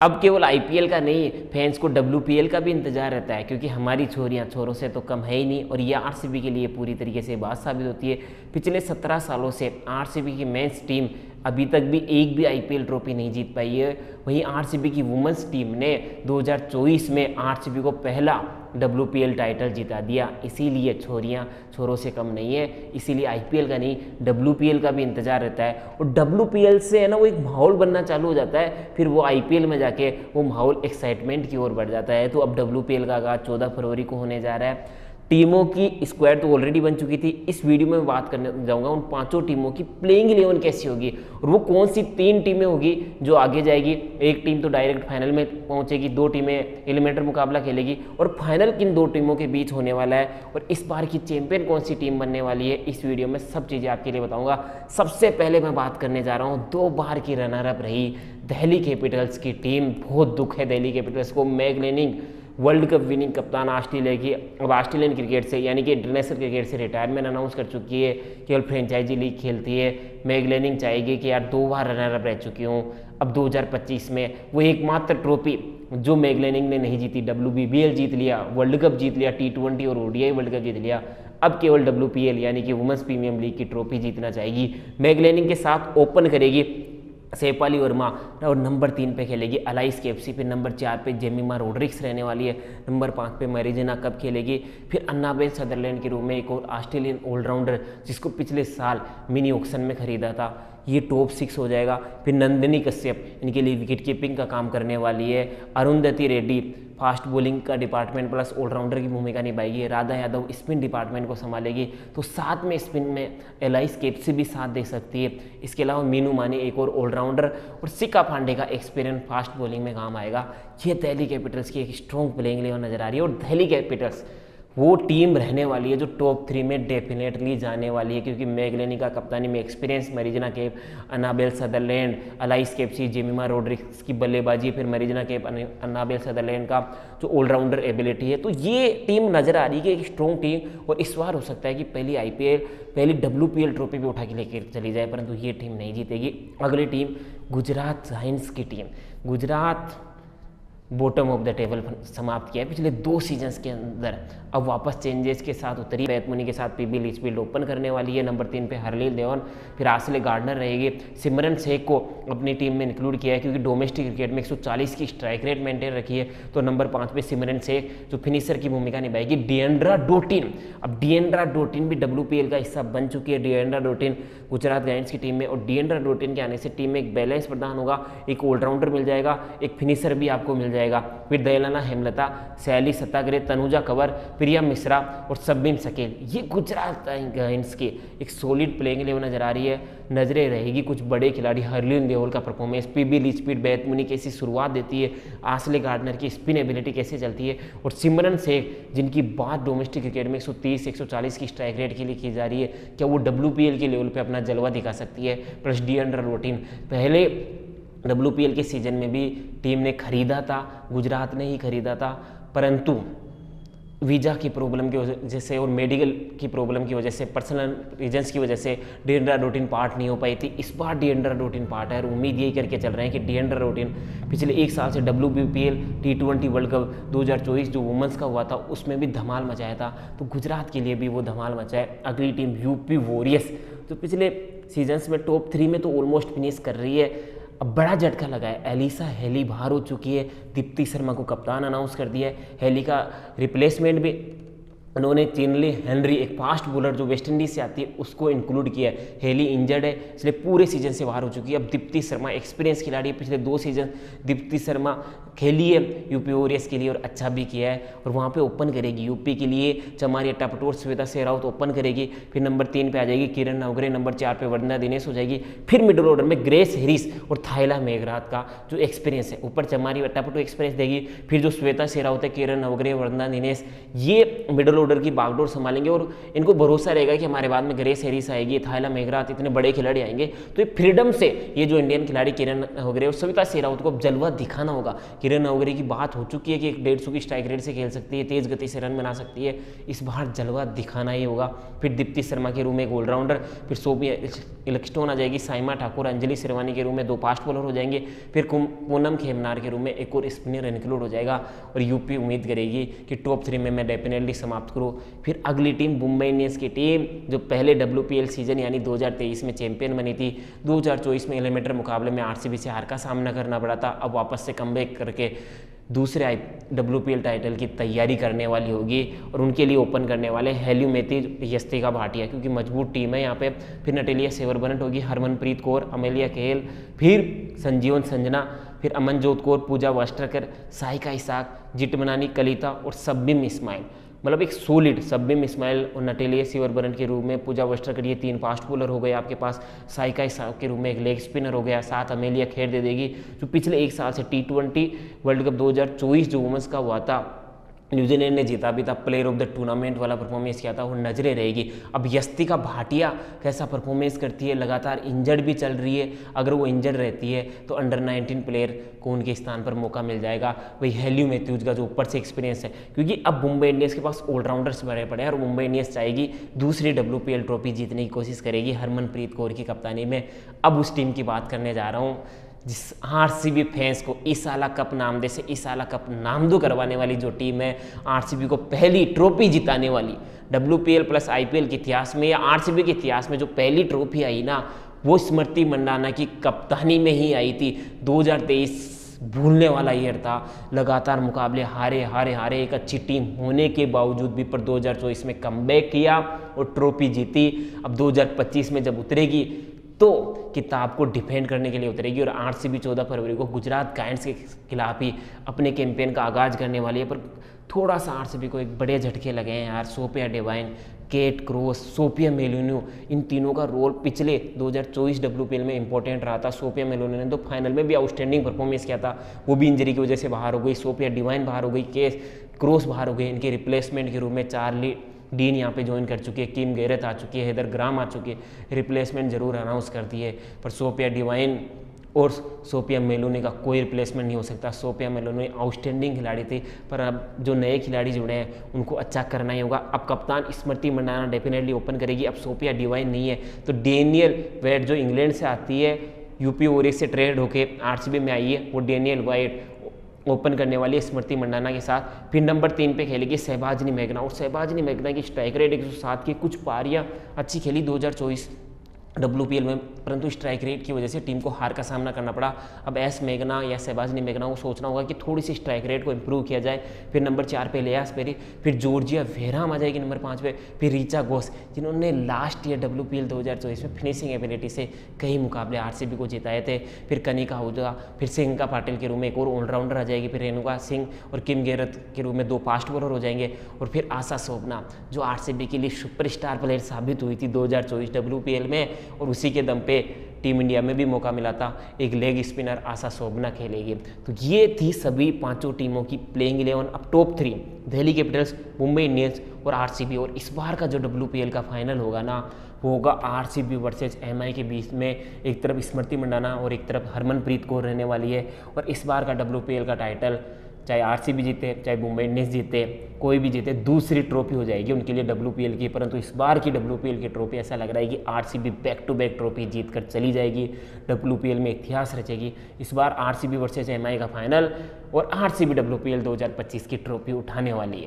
अब केवल आईपीएल का नहीं, फैंस को डब्ल्यूपीएल का भी इंतजार रहता है, क्योंकि हमारी छोरियां छोरों से तो कम है ही नहीं, और ये आरसीबी के लिए पूरी तरीके से बात साबित होती है। पिछले 17 सालों से आरसीबी की मेंस टीम अभी तक भी एक भी आईपीएल ट्रॉफी नहीं जीत पाई है। वहीं आरसीबी की वुमेंस टीम ने 2024 में आरसीबी को पहला डब्ल्यूपीएल टाइटल जिता दिया। इसीलिए छोरियां छोरों से कम नहीं है, इसीलिए आईपीएल का नहीं डब्ल्यूपीएल का भी इंतजार रहता है। और डब्ल्यूपीएल से है ना वो एक माहौल बनना चालू हो जाता है, फिर वो आईपीएल में जाके वो माहौल एक्साइटमेंट की ओर बढ़ जाता है। तो अब डब्ल्यूपीएल का आगाज 14 फरवरी को होने जा रहा है। टीमों की स्क्वाड तो ऑलरेडी बन चुकी थी। इस वीडियो में बात करने जाऊंगा उन 5 टीमों की प्लेइंग 11 कैसी होगी, और वो कौन सी 3 टीमें होगी जो आगे जाएगी। एक टीम तो डायरेक्ट फाइनल में पहुंचेगी, 2 टीमें एलिमिनेटर मुकाबला खेलेगी, और फाइनल किन 2 टीमों के बीच होने वाला है, और इस बार की चैंपियन कौन सी टीम बनने वाली है। इस वीडियो में सब चीज़ें आपके लिए बताऊंगा। सबसे पहले मैं बात करने जा रहा हूँ 2 बार की रनर अप रही दिल्ली कैपिटल्स की टीम। बहुत दुख है दिल्ली कैपिटल्स को। Mag Lanning world cup winning कप्तान ऑस्ट्रेलिया की अब ऑस्ट्रेलियन क्रिकेट से यानी कि इंटरनेशनल क्रिकेट से रिटायरमेंट अनाउंस कर चुकी है, केवल फ्रेंचाइजी लीग खेलती है। मैग लैनिंग चाहेगी कि यार 2 बार रनर अप रह चुकी हूँ, अब 2025 में वो एकमात्र ट्रॉफी जो मैग लैनिंग ने नहीं जीती, WBBL जीत लिया, वर्ल्ड कप जीत लिया, T20 और ODI वर्ल्ड कप जीत लिया, अब केवल WPL यानी कि वुमेंस प्रीमियम लीग की ट्रॉफी जीतना चाहेगी। मैग लैनिंग के साथ ओपन करेगी शेफाली वर्मा, और नंबर 3 पे खेलेगी अलाइस केएफसी, फिर नंबर 4 पे जेमिमा रोड्रिक्स रहने वाली है, नंबर 5 पे मैरिजना कप खेलेगी, फिर अन्नाबेल सदरलैंड के रूप में एक और ऑस्ट्रेलियन ऑलराउंडर जिसको पिछले साल मिनी ऑक्शन में खरीदा था, ये टॉप 6 हो जाएगा। फिर नंदिनी कश्यप इनके लिए विकेट कीपिंग का काम करने वाली है। अरुंधति रेड्डी फास्ट बॉलिंग का डिपार्टमेंट प्लस ऑलराउंडर की भूमिका निभाएगी। राधा यादव स्पिन डिपार्टमेंट को संभालेगी। तो साथ में स्पिन में एलाइस केएफसी भी साथ दे सकती है। इसके अलावा मीनू मानी एक और ऑलराउंडर, और सिक्का पांडे का एक्सपीरियंस फास्ट बॉलिंग में काम आएगा। ये दिल्ली कैपिटल्स की एक स्ट्रॉन्ग प्लेइंग 11 नजर आ रही है, और दिल्ली कैपिटल्स वो टीम रहने वाली है जो टॉप 3 में डेफिनेटली जाने वाली है, क्योंकि मैग लैनिंग का कप्तानी में experience, Marizanne Kapp, Annabel Sutherland, Alice Capsey, Jemimah Rodrigues की बल्लेबाजी, फिर मैरिजना केप, अनाबेल सदरलैंड का जो ऑलराउंडर एबिलिटी है, तो ये टीम नजर आ रही है एक स्ट्रॉन्ग टीम। और इस बार हो सकता है कि पहली WPL ट्रॉफी भी उठा के लेकर चली जाए, परंतु ये टीम नहीं जीतेगी। अगली टीम गुजरात जायंट्स की team. Gujarat bottom of the table समाप्त किया है पिछले 2 सीजन्स के अंदर, अब वापस चेंजेस के साथ उतरी। बैत मुनी के साथ पीबी लिचफील्ड ओपन करने वाली है। नंबर 3 पे हरलील देवन, फिर आसले गार्डनर रहेगी। सिमरन शेख को अपनी टीम में इंक्लूड किया है, क्योंकि डोमेस्टिक क्रिकेट में 140 की स्ट्राइक रेट मेंटेन रखी है। तो नंबर 5 पे सिमरन शेख जो फिनिशर की भूमिका निभाएगी। डिएंड्रा डोटिन, अब डिएंड्रा डोटिन भी WPL का हिस्सा बन चुकी है। डिएंड्रा डोटिन गुजरात जायंट्स की टीम में, और डिएंड्रा डोटिन के आने से टीम में एक बैलेंस प्रदान होगा, एक ऑलराउंडर मिल जाएगा, एक फिनिशर भी आपको मिल जाएगा। फिर दयालाना हेमलता, सैली सत्याग्रह, तनुजा कंवर, प्रिया मिश्रा और शब्बीम शकील, ये गुजरात जायंट्स की एक सॉलिड प्लेइंग 11 नजर आ रही है। नजरें रहेगी कुछ बड़े खिलाड़ी, हरलीन देओल का परफॉर्मेंस, पीबी लिचफील्ड, बैत मुनी कैसी शुरुआत देती है, आसले गार्डनर की स्पिन एबिलिटी कैसे चलती है, और सिमरन शेख जिनकी बात डोमेस्टिक क्रिकेट में 130-140 की स्ट्राइक रेट के लिए की जा रही है, क्या वो WPL के लेवल पे अपना जलवा दिखा सकती है। प्लस डिएंड्रा डोटिन पहले WPL के सीजन में भी टीम ने खरीदा था, गुजरात ने ही खरीदा था, परंतु वीज़ा की प्रॉब्लम की वजह से और मेडिकल की प्रॉब्लम की वजह से, पर्सनल रीजंस की वजह से डिएंड्रा डोटिन पार्ट नहीं हो पाई थी। इस बार डिएंड्रा डोटिन पार्ट है, और उम्मीद यही करके चल रहे हैं कि डिएंड्रा डोटिन पिछले 1 साल से WPL T20 वर्ल्ड कप 2024 जो वुमेंस का हुआ था उसमें भी धमाल मचाया था, तो गुजरात के लिए भी वो धमाल मचाए। अगली टीम UP वॉरियर्स, जो पिछले सीजन्स में टॉप 3 में तो ऑलमोस्ट फिनिश कर रही है, अब बड़ा झटका लगा है। एलिसा हेली बाहर हो चुकी है, दीप्ति शर्मा को कप्तान अनाउंस कर दिया है। हेली का रिप्लेसमेंट भी उन्होंने चिनली हेनरी, एक फास्ट बॉलर जो वेस्ट इंडीज से आती है, उसको इंक्लूड किया है। हेली इंजर्ड है, इसलिए पूरे सीजन से बाहर हो चुकी है। अब दीप्ति शर्मा एक्सपीरियंस खिलाड़ी है, पिछले 2 सीजन दीप्ति शर्मा खेली है UP वॉरियर्स के लिए और अच्छा भी किया है, और वहाँ पे ओपन करेगी UP के लिए चमारी अट्टापटोर, श्वेता सेहरावत ओपन करेगी। फिर नंबर 3 पे आ जाएगी किरण नवगरे, नंबर 4 पे वंदना दिनेश हो जाएगी। फिर मिडल ऑर्डर में ग्रेस हैरिस और थायला मेघरात का जो एक्सपीरियंस है, ऊपर चमारी अट्टापटोर एक्सपीरियंस देगी। फिर जो श्वेता सेहरावत है, किरण नवगरे, वंदना दिनेश, ये मिडल ऑर्डर की बागडोर संभालेंगे, और इनको भरोसा रहेगा कि हमारे बाद में ग्रेस हैरिस आएगी, थायला मेघरात, इतने बड़े खिलाड़ी आएंगे, तो ये फ्रीडम से ये जो इंडियन खिलाड़ी किरण नवगरे और श्वेता सेहरावत को जलवा दिखाना होगा। किरण नवगरे की बात हो चुकी है कि 150 की स्ट्राइक रेट से खेल सकती है, तेज गति से रन बना सकती है, इस बार जलवा दिखाना ही होगा। फिर दीप्ति शर्मा के रूम में एक ऑलराउंडर, फिर इलेक्स्टोन आ जाएगी, साइमा ठाकुर, अंजलि सिरवानी के रूम में 2 फास्ट बॉलर हो जाएंगे, फिर पूनम खेमनार के रूम में एक और स्पिनर इंक्लूड हो जाएगा। और यूपी उम्मीद करेगी कि टॉप 3 में मैं डेफिनेटली समाप्त करूँ। फिर अगली टीम मुंबई इंडियंस की टीम, जो पहले WPL सीजन यानी 2023 में चैंपियन बनी थी, 2024 में एलिमिनेटर मुकाबले में RCB से हार का सामना करना पड़ा था, अब वापस से कमबैक करके दूसरे WPL टाइटल की तैयारी करने वाली होगी। और उनके लिए ओपन करने वाले हेल्यू मेथी, यस्तिका भाटिया, क्योंकि मजबूत टीम है यहाँ पे। फिर नटेलिया सेवरबनट होगी, हरमनप्रीत कौर, अमेलिया केएल, फिर संजीवन संजना, फिर अमनजोत कौर, पूजा वास्ट्रकर, साहिका इसाक, जिटमनानी कलिता और सब्बिम इस्माइल। मतलब एक सॉलिड सब्बिम इस्माइल और नटेलिया सेवरबनट के रूप में, पूजा वास्ट्रकर, ये 3 फास्ट बॉलर हो गए आपके पास। साहिका इसाक के रूप में एक लेग स्पिनर हो गया, साथ अमेलिया खेर दे देगी, जो पिछले 1 साल से T20 वर्ल्ड कप 2024 जो वुमेंस का हुआ था, न्यूजीलैंड ने जीता भी था, प्लेयर ऑफ द टूर्नामेंट वाला परफॉर्मेंस किया था, वो नजरे रहेगी। अब यस्तिका भाटिया कैसा परफॉर्मेंस करती है, लगातार इंजर्ड भी चल रही है, अगर वो इंजर्ड रहती है तो अंडर 19 प्लेयर को उनके स्थान पर मौका मिल जाएगा। वही हेल्यू मैथ्यूज का जो ऊपर से एक्सपीरियंस है, क्योंकि अब मुंबई इंडियंस के पास ऑलराउंडर्स बड़े पड़े हैं और मुंबई इंडियंस चाहेगी दूसरी WPL ट्रॉफी जीतने की कोशिश करेगी हरमनप्रीत कौर की कप्तानी में। अब उस टीम की बात करने जा रहा हूँ जिस RCB फैंस को इसाला कप नाम दे से इसाला कप नामदो करवाने वाली जो टीम है, RCB को पहली ट्रॉफी जिताने वाली WPL प्लस IPL के इतिहास में या RCB के इतिहास में जो पहली ट्रॉफी आई ना, वो स्मृति मंडाना की कप्तानी में ही आई थी। 2023 भूलने वाला ईयर था, लगातार मुकाबले हारे हारे हारे, एक अच्छी टीम होने के बावजूद भी, पर 2024 में कमबैक किया और ट्रॉफी जीती। अब 2025 में जब उतरेगी तो किताब को डिफेंड करने के लिए उतरेगी और RCB 14 फरवरी को गुजरात गायंट्स के खिलाफ ही अपने कैंपेन का आगाज करने वाली है। पर थोड़ा सा RCB को एक बड़े झटके लगे हैं यार। Sophia Devine, Kate Cross, Sophia Molineux, इन तीनों का रोल पिछले 2024 WPL में इंपॉर्टेंट रहा था। सोफिया मेलिनो ने तो फाइनल में भी आउटस्टैंडिंग परफॉर्मेंस किया था, वो भी इंजरी की वजह से बाहर हो गई। सोफिया डिवाइन बाहर हो गई, केट क्रॉस बाहर हो गई। इनके रिप्लेसमेंट के रूप में चार्ली डीन यहाँ पे ज्वाइन कर चुकी है, किम गैरेथ आ चुकी है, हेदर ग्राम आ चुकी है, रिप्लेसमेंट जरूर अनाउंस कर दी है। पर सोफिया डिवाइन और सोफिया मेलोनी का कोई रिप्लेसमेंट नहीं हो सकता। सोफिया मेलोनी आउटस्टैंडिंग खिलाड़ी थी, पर अब जो नए खिलाड़ी जुड़े हैं उनको अच्छा करना ही होगा। अब कप्तान स्मृति मंडाना डेफिनेटली ओपन करेगी। अब सोफिया डिवाइन नहीं है तो डेनियल वेट जो इंग्लैंड से आती है, यूपी वॉरियर्स से ट्रेड होके RCB में आई है, वो डेनियल वाइट ओपन करने वाली है स्मृति मंडाना के साथ। फिर नंबर 3 पे खेलेगी शहबाजनी मेघना, और शहबाजनी मेघना की स्ट्राइक रेट 107 की, कुछ पारियां अच्छी खेली 2024 WPL में, परंतु स्ट्राइक रेट की वजह से टीम को हार का सामना करना पड़ा। अब एस मेघना या शहबाजनी मेघना को सोचना होगा कि थोड़ी सी स्ट्राइक रेट को इंप्रूव किया जाए। फिर नंबर 4 पे लियास पेरी, फिर जॉर्जिया वेहराम आ जाएगी नंबर 5 पे, फिर रीचा घोष, जिन्होंने लास्ट ईयर WPL 2024 में फिनिशिंग एबिलिटी से कई मुकाबले RCB को जिताए थे। फिर कनिका आहूजा, फिर सिंघा पाटिल के रूप में एक और ऑलराउंडर आ जाएगी, फिर रेणुका सिंह और किम गैरेथ के रूप में 2 फास्ट बॉलर हो जाएंगे। और फिर आशा शोभना, जो RCB के लिए सुपरस्टार प्लेयर साबित हुई थी 2024 WPL में, और उसी के दम पे टीम इंडिया में भी मौका मिला था। एक लेग स्पिनर आशा शोभना खेलेगी। तो ये थी सभी 5 टीमों की प्लेइंग 11। अब top 3 Delhi Capitals, Mumbai Indians और RCB। और इस बार का जो WPL का फाइनल होगा ना, वो होगा RCB वर्सेस MI के बीच में। एक तरफ स्मृति मंडाना और एक तरफ हरमनप्रीत कौर रहने वाली है। और इस बार का WPL का टाइटल चाहे RCB जीते, चाहे मुंबई इंडियंस जीते, कोई भी जीते, दूसरी ट्रॉफी हो जाएगी उनके लिए WPL की। परंतु इस बार की WPL की ट्रॉफी ऐसा लग रहा है कि RCB back to back trophy जीत कर चली जाएगी, WPL में इतिहास रचेगी। इस बार RCB वर्सेस MI का फाइनल और RCB WPL 2025 की ट्रॉफी उठाने वाली है।